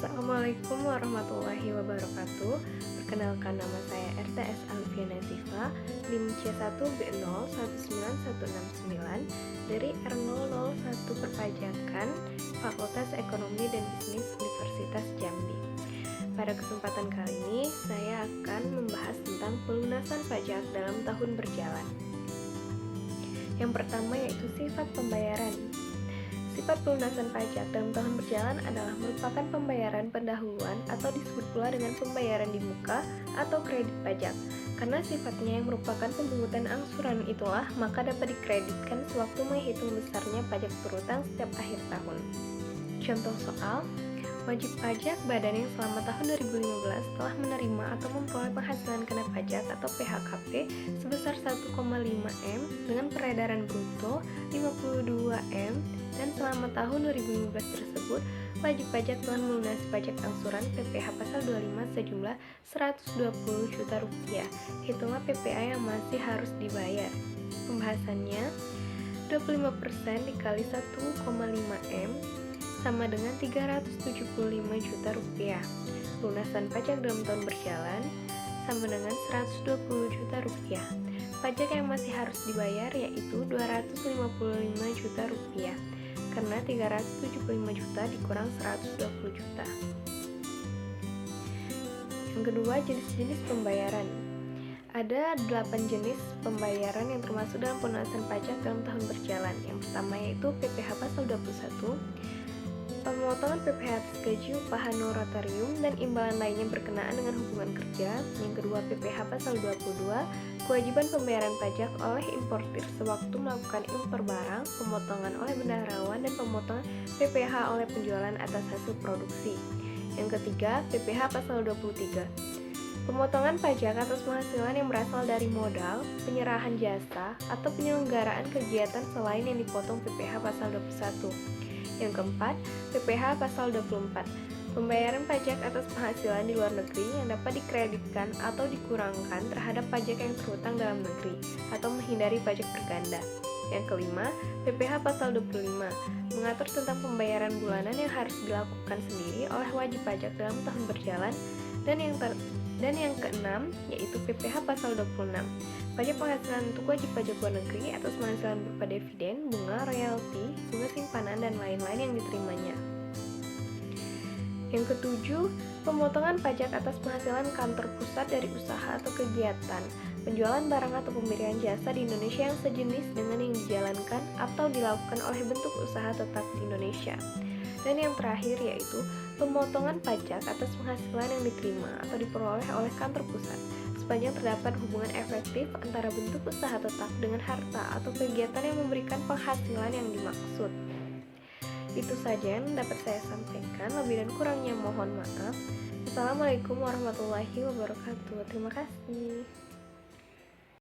Assalamualaikum warahmatullahi wabarakatuh. Perkenalkan, nama saya RTS Alfiana Ziva, NIM C1B019169 dari R001 Perpajakan, Fakultas Ekonomi dan Bisnis Universitas Jambi. Pada kesempatan kali ini, saya akan membahas tentang pelunasan pajak dalam tahun berjalan. Yang pertama yaitu sifat pembayaran. Sifat pelunasan pajak dalam tahun berjalan adalah merupakan pembayaran pendahuluan atau disebut pula dengan pembayaran di muka atau kredit pajak. Karena sifatnya yang merupakan pemungutan angsuran itulah, maka dapat dikreditkan sewaktu menghitung besarnya pajak berutang setiap akhir tahun. Contoh soal, wajib pajak badan yang selama tahun 2015 telah menerima atau memperoleh penghasilan kena pajak atau PHKP sebesar 1,5 M dengan peredaran bruto 52 M, dan selama tahun 2015 tersebut wajib pajak telah melunasi pajak angsuran PPh pasal 25 sejumlah Rp120 juta. Hitunglah PPh yang masih harus dibayar. Pembahasannya, 25% dikali 1,5 M sama dengan Rp375 juta. Lunasan pajak dalam tahun berjalan sama dengan Rp120 juta. Pajak yang masih harus dibayar yaitu Rp255 juta, karena 375 juta dikurang 120 juta. Yang kedua, jenis-jenis pembayaran. Ada 8 jenis pembayaran yang termasuk dalam pelunasan pajak dalam tahun berjalan. Yang pertama yaitu PPh pasal 21, pemotongan PPh atas gaji, upah honorarium, dan imbalan lainnya berkenaan dengan hubungan kerja. Yang kedua, PPh pasal 22, kewajiban pembayaran pajak oleh importir sewaktu melakukan impor barang, pemotongan oleh bendaharawan, dan pemotongan PPh oleh penjualan atas hasil produksi. Yang ketiga, PPh pasal 23, pemotongan pajak atas penghasilan yang berasal dari modal, penyerahan jasa, atau penyelenggaraan kegiatan selain yang dipotong PPh pasal 21. Yang keempat, PPh pasal 24, pembayaran pajak atas penghasilan di luar negeri yang dapat dikreditkan atau dikurangkan terhadap pajak yang terhutang dalam negeri atau menghindari pajak berganda. Yang kelima, PPh pasal 25, mengatur tentang pembayaran bulanan yang harus dilakukan sendiri oleh wajib pajak dalam tahun berjalan. Dan yang keenam yaitu PPh pasal 26, pajak penghasilan untuk wajib pajak luar negeri atas penghasilan berupa dividen, bunga, royalti, bunga simpanan, dan lain-lain yang diterimanya. Yang ketujuh, pemotongan pajak atas penghasilan kantor pusat dari usaha atau kegiatan, penjualan barang atau pemberian jasa di Indonesia yang sejenis dengan yang dijalankan atau dilakukan oleh bentuk usaha tetap di Indonesia. Dan yang terakhir yaitu pemotongan pajak atas penghasilan yang diterima atau diperoleh oleh kantor pusat sepanjang terdapat hubungan efektif antara bentuk usaha tetap dengan harta atau kegiatan yang memberikan penghasilan yang dimaksud. Itu saja yang dapat saya sampaikan, lebih dan kurangnya mohon maaf. Assalamualaikum warahmatullahi wabarakatuh. Terima kasih.